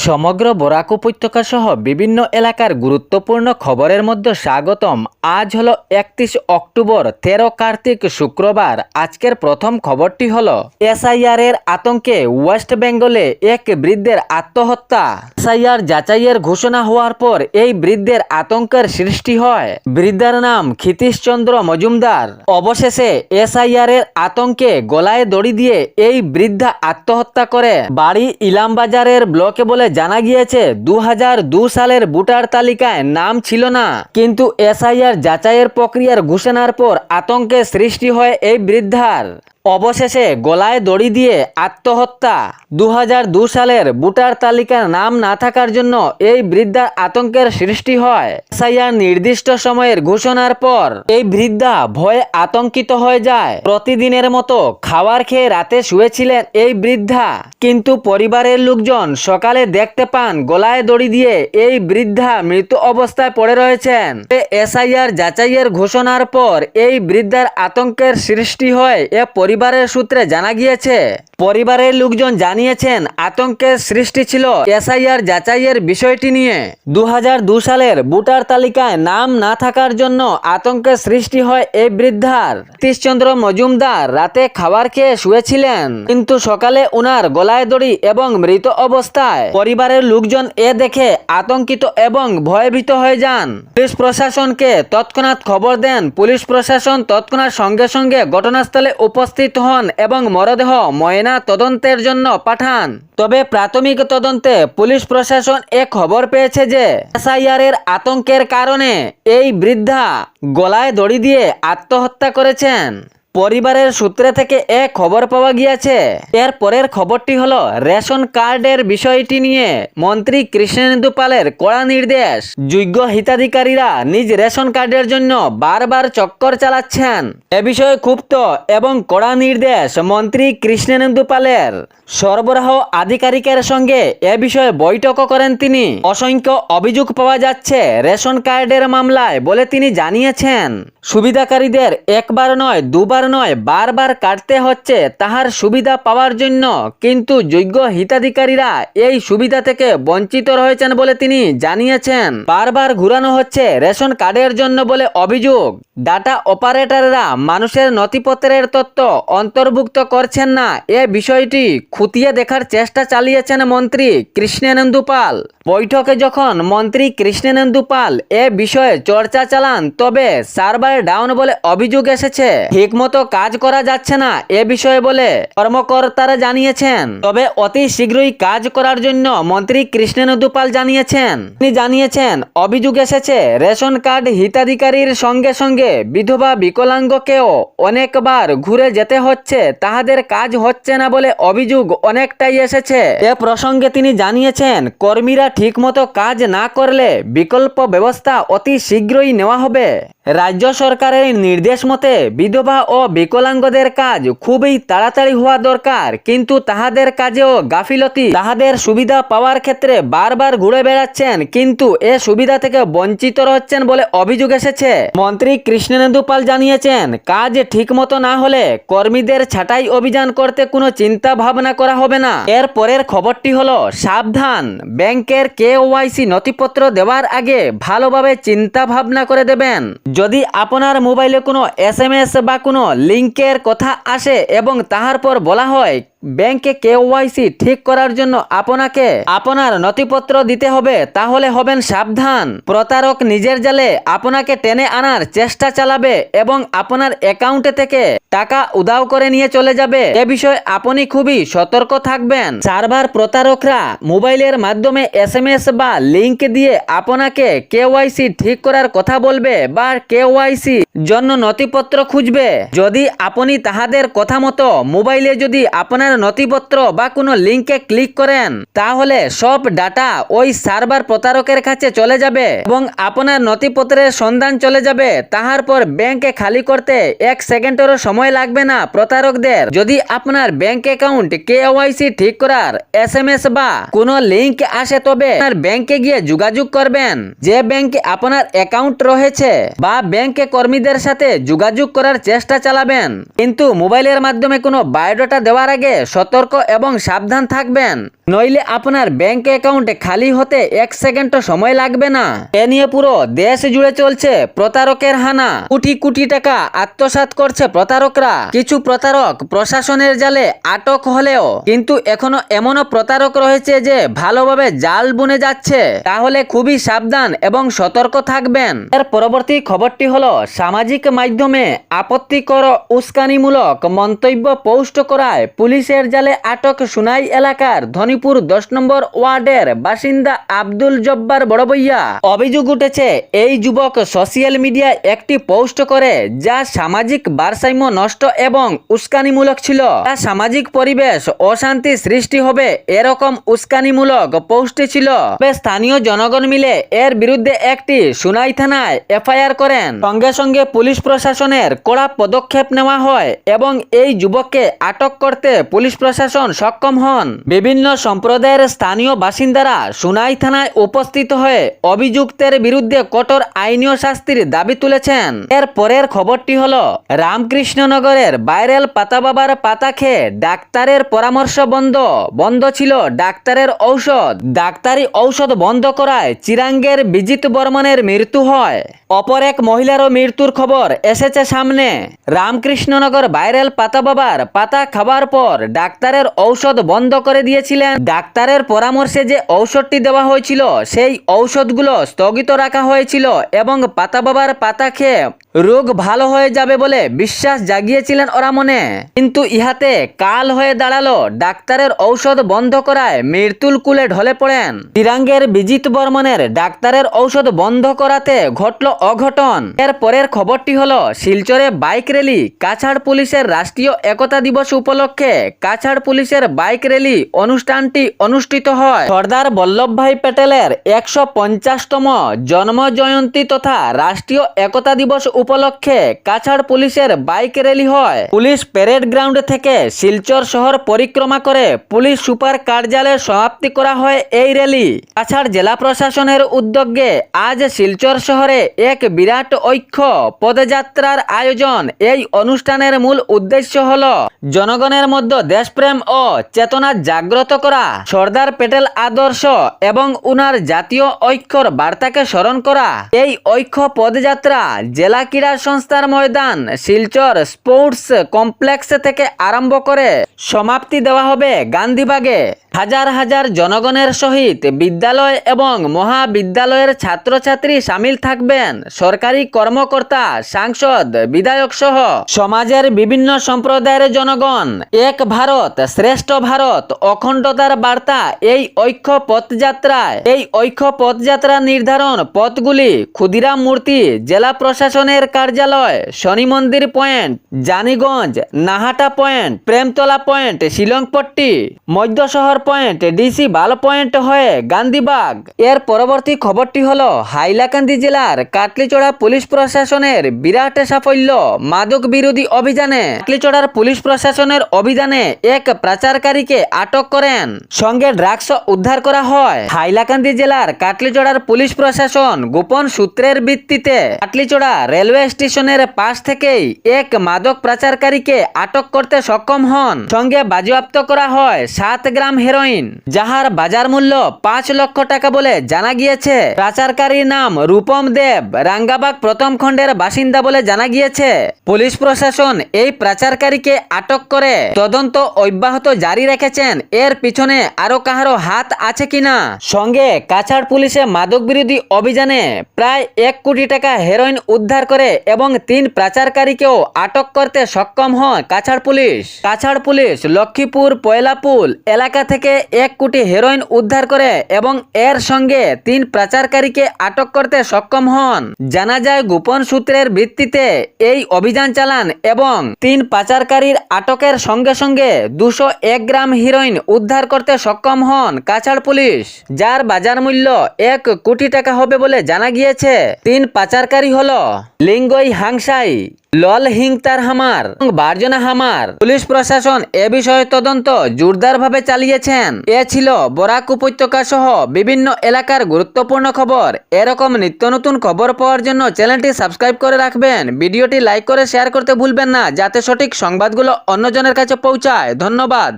সমগ্র বরাক উপত্যকা সহ বিভিন্ন এলাকার গুরুত্বপূর্ণ খবরের মধ্যে স্বাগতম। আজ হলো 31 অক্টোবর, 13 কার্তিক, শুক্রবার। আজকের প্রথম খবরটি হলো এসআইআর এর আতঙ্কে ওয়েস্ট বেঙ্গলে এক বৃদ্ধের আত্মহত্যা। এসআইআর যাচাইয়ের ঘোষণা হওয়ার পর এই বৃদ্ধের আতঙ্কের সৃষ্টি হয়। বৃদ্ধার নাম ক্ষিতীশচন্দ্র মজুমদার। অবশেষে এসআইআর এর আতঙ্কে গলায় দড়ি দিয়ে এই বৃদ্ধা আত্মহত্যা করে। বাড়ি ইলামবাজারের ব্লকে বলে জানা গিয়েছে 2002 সালের ভোটার তালিকায় নাম ছিল না, কিন্তু এসআইআর যাচাইয়ের প্রক্রিয়ার ঘোষণার পর আতঙ্কের সৃষ্টি হয় এই বৃদ্ধার। অবশেষে গলায় দড়ি দিয়ে আত্মহত্যা। 2002 সালের ভোটার তালিকার নাম না থাকার জন্য এই বৃদ্ধার আতঙ্কের সৃষ্টি হয়। এসআইআর নির্দিষ্ট সময়ের ঘোষণার পর এই বৃদ্ধা ভয়ে আতঙ্কিত হয়ে যায়। প্রতিদিনের মতো খাবার খেয়ে রাতে শুয়েছিলেন এই বৃদ্ধা, কিন্তু পরিবারের লোকজন সকালে দেখতে পান গলায় দড়ি দিয়ে এই বৃদ্ধা মৃত অবস্থায় পড়ে রয়েছেন। এসআইআর যাচাইয়ের ঘোষণার পর এই বৃদ্ধার আতঙ্কের সৃষ্টি হয় এ পরিবারের সূত্রে জানা গিয়েছে। পরিবারের লোকজন জানিয়েছেন আতঙ্কের সৃষ্টি ছিল এসআইআর যাচাইয়ের বিষয়টি নিয়ে। 2002 সালের ভোটার তালিকায় নাম না থাকার জন্য আতঙ্কের সৃষ্টি হয় এই বৃদ্ধার। ক্ষিতীশচন্দ্র মজুমদার রাতে খাবার খেয়ে শুয়েছিলেন, কিন্তু সকালে উনার গলায় দড়ি এবং মৃত অবস্থায়। পরিবারের লোকজন এ দেখে আতঙ্কিত এবং ভয়ভীত হয়ে যান। পুলিশ প্রশাসনকে তৎক্ষণাৎ খবর দেন। পুলিশ প্রশাসন তৎক্ষণাৎ সঙ্গে সঙ্গে ঘটনাস্থলে উপস্থিত হন এবং মরদেহ ময়না তদন্তের জন্য পাঠান। তবে প্রাথমিক তদন্তে পুলিশ প্রশাসন খবর পেয়েছে যে এসআইআর এর আতঙ্কের কারণে এই বৃদ্ধা গলায় দড়ি দিয়ে আত্মহত্যা করেছেন। পরিবারের সূত্রে থেকে খবর পাওয়া গিয়েছে। এর পরের খবরটি হলো রেশন কার্ডের বিষয়টি নিয়ে মন্ত্রী কৃষ্ণেন্দু পালের কড়া নির্দেশ। যোগ্য হিতাধিকারীরা নিজ রেশন কার্ডের জন্য বারবার চক্কর চালাচ্ছেন। এ বিষয়ে ক্ষুব্ধ এবং কড়া নির্দেশ মন্ত্রী কৃষ্ণেন্দু পালের। সরবরাহ আধিকারিকের সঙ্গে এ বিষয়ে বৈঠকও করেন তিনি। অসংখ্য অভিযোগ পাওয়া যাচ্ছে রেশন কার্ডের মামলায় বলে তিনি জানিয়েছেন সুবিধাকারীদের একবার নয় দুবার নয় বারবার কাটতে হচ্ছে তাহার সুবিধা পাওয়ার জন্য, কিন্তু যোগ্য হিতাধিকারীরা এই সুবিধা থেকে বঞ্চিত রয়েছেন বলে তিনি জানিয়েছেন। বারবার ঘুরানো হচ্ছে রেশন কার্ডের জন্য বলে অভিযোগ। ডাটা অপারেটররা মানুষের নথিপত্রের তথ্য অন্তর্ভুক্ত করছেন না, এ বিষয়টি খুঁটিয়ে দেখার চেষ্টা চালিয়েছেন মন্ত্রী কৃষ্ণেন্দু পাল। বৈঠকে যখন মন্ত্রী কৃষ্ণেন্দু পাল এ বিষয়ে চর্চা চালান, তবে সার্ভার ডাউন বলে অভিযোগ এসেছে। ঠিকমতো কাজ করা যাচ্ছে না এ বিষয়ে বলে কর্মকর্তারা জানিয়েছেন। তবে অতি শীঘ্রই কাজ করার জন্য মন্ত্রী কৃষ্ণেন্দু পাল জানিয়েছেন। তিনি জানিয়েছেন অভিযোগ এসেছে রেশন কার্ড হিতাধিকারীর সঙ্গে সঙ্গে বিধবা বিকলাঙ্গকেও অনেকবার ঘুরে যেতে হচ্ছে, তাহাদের কাজ হচ্ছে না বলে অভিযোগ অনেকটাই এসেছে। এ প্রসঙ্গে তিনি জানিয়েছেন কর্মীরা ঠিকমতো কাজ না করলে বিকল্প ব্যবস্থা অতি শীঘ্রই নেওয়া হবে। রাজ্য সরকারের নির্দেশ মতে বিধবা ও বিকলাঙ্গদের কাজ খুবই তাড়াতাড়ি হওয়া দরকার, কিন্তু তাহাদের কাজেও গাফিলতি। তাহাদের সুবিধা পাওয়ার ক্ষেত্রে বারবার ঘুরে বেড়াচ্ছেন, কিন্তু এ সুবিধা থেকে বঞ্চিত হচ্ছেন বলে অভিযোগ এসেছে। মন্ত্রী কৃষ্ণেন্দু পাল জানিয়েছেন কাজ ঠিকমতো না হলে কর্মীদের ছাঁটাই অভিযান করতে কোনো চিন্তা ভাবনা করা হবে না। এর পরের খবরটি হলো সাবধান, ব্যাংকের কেওয়াইসি নথিপত্র দেওয়ার আগে ভালোভাবে চিন্তা ভাবনা করে দেবেন। যদি আপনার মোবাইলে কোনো SMS বা কোনো লিঙ্কের কথা আসে এবং তাহার পর বলা হয় ব্যাংকে কেওয়াইসি ঠিক করার জন্য আপনাকে আপনার নথিপত্র দিতে হবে, তাহলে হবেন সাবধান। প্রতারক নিজের জালে আপনাকে টেনে আনার চেষ্টা চালাবে এবং আপনার অ্যাকাউন্টে থেকে টাকা উধাও করে নিয়ে চলে যাবে। এ বিষয়ে আপনি খুবই সতর্ক থাকবেন। সার্ভার প্রতারকরা মোবাইলের মাধ্যমে SMS বা লিঙ্ক দিয়ে আপনাকে কেওয়াইসি ঠিক করার কথা বলবে বা কেওয়াইসি জন্য নথিপত্র খুঁজবে। যদি আপনি তাহাদের কথা মতো মোবাইলে যদি আপনার নথিপত্র বা কোনো লিঙ্কে ক্লিক করেন, তাহলে সব ডাটা ওই সার্ভার প্রতারকের কাছে চলে যাবে এবং আপনার নথিপত্রের সন্ধান চলে যাবে। তাহার পর ব্যাংকে খালি করতে 1 সেকেন্ডেরও সময় লাগবে না প্রতারকদের। যদি আপনার ব্যাংক অ্যাকাউন্ট কেওয়াইসি ঠিক করার SMS বা কোনো লিঙ্ক আসে, তবে আপনার ব্যাংকে গিয়ে যোগাযোগ করবেন। যে ব্যাংকে আপনার অ্যাকাউন্ট রয়েছে বা ব্যাংকে কর্মীদের সাথে যোগাযোগ করার চেষ্টা চালাবেন, কিন্তু মোবাইলের মাধ্যমে কোনো বায়োডাটা দেওয়ার আগে সতর্ক এবং সাবধান থাকবেন, নইলে আপনার ব্যাংক অ্যাকাউন্টে খালি হতে 1 সেকেন্ডও সময় লাগবে না। এ নিয়ে পুরো দেশ জুড়ে চলছে প্রতারকের হানা। কোটি কোটি টাকা আত্মসাৎ করছে প্রতারকরা। কিছু প্রতারক প্রশাসনের জালে আটক হলেও কিন্তু এখনো এমনও প্রতারক রয়েছে যে ভালোভাবে জাল বুনে যাচ্ছে। তাহলে খুবই সাবধান এবং সতর্ক থাকবেন। এর পরবর্তী খবরটি হলো, সামাজিক মাধ্যমে আপত্তিকর উস্কানিমূলক মন্তব্য পোস্ট করায় পুলিশের জালে আটক সুনাই এলাকার ধনীপুর 10 নম্বর ওয়ার্ডের বাসিন্দা আব্দুল জব্বার বড়বইয়া। অভিযোগ উঠেছে এই যুবক সোশ্যাল মিডিয়ায় একটি পোস্ট করে যা সামাজিক ভারসাম্য নষ্ট এবং উস্কানিমূলক ছিল। তা সামাজিক পরিবেশ অশান্তি সৃষ্টি হবে এরকম উস্কানিমূলক পোস্টটি ছিল। স্থানীয় জনগণ মিলে এর বিরুদ্ধে একটি সুনাই থানায় এফআইআর করেন। সঙ্গে সঙ্গে পুলিশ প্রশাসনের কড়া পদক্ষেপ নেওয়া হয় এবং এই যুবককে আটক করতে পুলিশ প্রশাসন সক্ষম হন। বিভিন্ন সম্প্রদায়ের স্থানীয় বাসিন্দারা সুনাই থানায় উপস্থিত হয়ে অভিযুক্তের বিরুদ্ধে কঠোর আইনীয় শাস্তির দাবি তুলেছেন। এর পরের খবরটি হলো, রামকৃষ্ণনগরের ভাইরাল পাতা বাবার পাতা খেয়ে ডাক্তারের পরামর্শ বন্ধ ছিল ডাক্তারের ঔষধ। ডাক্তারি ঔষধ বন্ধ করায় চিরাঙ্গের বিজিত বর্মনের মৃত্যু হয়। অপর এক মহিলারও মৃত্যুর খবর এসেছে সামনে। রামকৃষ্ণনগর ভাইরাল পাতা বাবার পাতা খাবার পর ডাক্তারের ঔষধ বন্ধ করে দিয়েছিলেন। ডাক্তারের পরামর্শে যে ঔষধটি দেওয়া হয়েছিল সেই ঔষধগুলো স্থগিত রাখা হয়েছিল এবং পাতা বাবার পাতা খেয়ে রোগ ভালো হয়ে যাবে বলে বিশ্বাস জাগিয়েছিলেন ওরা মনে। কিন্তু ইহাতে কাল হয়ে দাঁড়ালো ডাক্তারের ঔষধ বন্ধ করায় মৃত্যুর কুলে ঢলে পড়েন। চিরাঙ্গের বিজিত বর্মনের ডাক্তারের ঔষধ বন্ধ করাতে ঘটল অঘটন। এর পরের খবরটি হলো, শিলচরে বাইক র্যালি। কাছাড় পুলিশের রাষ্ট্রীয় একতা দিবস উপলক্ষে কাছাড় পুলিশের বাইক র্যালি অনুষ্ঠানটি অনুষ্ঠিত হয়। সর্দার বল্লভভাই প্যাটেলের 150তম জন্ম জয়ন্তী তথা রাষ্ট্রীয় একতা দিবস উপলক্ষে কাছাড় পুলিশের বাইক র্যালি হয়। পুলিশ প্যারেড গ্রাউন্ড থেকে শিলচর শহর পরিক্রমা করে পুলিশ সুপার কার্যালয়ে সমাপ্তি করা হয় এই র্যালি। কাছাড় জেলা প্রশাসনের উদ্যোগে আজ শিলচর শহরে এক বিরাট ঐক্য পদযাত্রার আয়োজন। এই অনুষ্ঠানের মূল উদ্দেশ্য হল জনগণের মধ্যে দেশপ্রেম ও চেতনা জাগ্রত করা, সর্দার প্যাটেল আদর্শ এবং উনার জাতীয় ঐক্যর বার্তাকে স্মরণ করা। এই ঐক্য পদযাত্রা জেলা ক্রীড়া সংস্থার ময়দান শিলচর স্পোর্টস কমপ্লেক্স থেকে আরম্ভ করে সমাপ্তি দেওয়া হবে গান্ধীবাগে। হাজার হাজার জনগণের সহিত বিদ্যালয় এবং মহাবিদ্যালয়ের ছাত্রছাত্রী সামিল থাকবেন। সরকারি কর্মকর্তা, সাংসদ, বিধায়ক সহ সমাজের বিভিন্ন সম্প্রদায়ের জনগণ। এক ভারত শ্রেষ্ঠ ভারত অখণ্ডতার বার্তা এই ঐক্য পথযাত্রায়। এই ঐক্য পথযাত্রা নির্ধারণ পথগুলি ক্ষুদিরাম মূর্তি জেলা প্রশাসনের কার্যালয়, Shani Mandir point, Janiganj, Nahata point, Premtala point, Shillongpatti, মধ্য শহর পয়েন্ট, ডিসি বাল পয়েন্ট হয়ে গান্ধীবাগ। এর পরবর্তী খবরটি হলো, হাইলাকান্দি জেলার কাটলিচড়া পুলিশ প্রশাসনের বিরাট সাফল্য মাদক বিরোধী অভিযানে। কাটলিচড়ার পুলিশ প্রশাসনের অভিযানে এক পাচারকারীকে আটক করেন, সঙ্গে ড্রাগস উদ্ধার করা হয়। হাইলাকান্দি জেলার কাটলিচড়ার পুলিশ প্রশাসন গোপন সূত্রের ভিত্তিতে কাটলিচড়া রেলওয়ে স্টেশনের পাশ থেকেই এক মাদক পাচারকারীকে আটক করতে সক্ষম হন। সঙ্গে বাজেয়াপ্ত করা হয় 7 গ্রাম হেরোইন, যাহার বাজার মূল্য 5 লক্ষ টাকা বলে জানা গিয়েছে। পাচারকারীর নাম রূপম দেব, রাঙ্গাবাগ প্রথম খণ্ডের বাসিন্দা বলে জানা গিয়েছে। পুলিশ প্রশাসন এই পাচারকারীকে আটক করে তদন্ত অব্যাহত জারি রেখেছেন। এর পিছনে আরো কাহারো হাত আছে কিনা। সঙ্গে কাছাড় পুলিশে মাদক বিরোধী অভিযানে প্রায় 1 কোটি টাকা হেরোইন উদ্ধার করে এবং 3 পাচারকারীকেও আটক করতে সক্ষম হয় কাছাড় পুলিশ। কাছাড় পুলিশ লক্ষ্মীপুর পয়লাপুল এলাকা থেকে 1 কোটি হেরোইন উদ্ধার করে এবং এর সঙ্গে 3 পাচারকারীকে আটক করতে সক্ষম হন। জানা যায় গোপন সূত্রের ভিত্তিতে এই অভিযান চালান এবং 3 পাচারকারীর আটকের সঙ্গে সঙ্গে 201 গ্রাম হেরোইন উদ্ধার করতে সক্ষম হন কাছাড় পুলিশ, যার বাজার মূল্য 1 কোটি টাকা হবে বলে জানা গিয়েছে। 3 পাচারকারী হলো লিঙ্গই হাংসাই, লল হিংতার হামার এবং বার্জনা হামার। পুলিশ প্রশাসন এ বিষয়ে তদন্ত জোরদারভাবে চালিয়েছেন। এ ছিল বরাক উপত্যকা সহ বিভিন্ন এলাকার গুরুত্বপূর্ণ খবর। এরকম নিত্য নতুন খবর পাওয়ার জন্য চ্যানেলটি সাবস্ক্রাইব করে রাখবেন। ভিডিওটি লাইক করে শেয়ার করতে ভুলবেন না, যাতে সঠিক সংবাদগুলো অন্যজনের কাছে পৌঁছায়। ধন্যবাদ।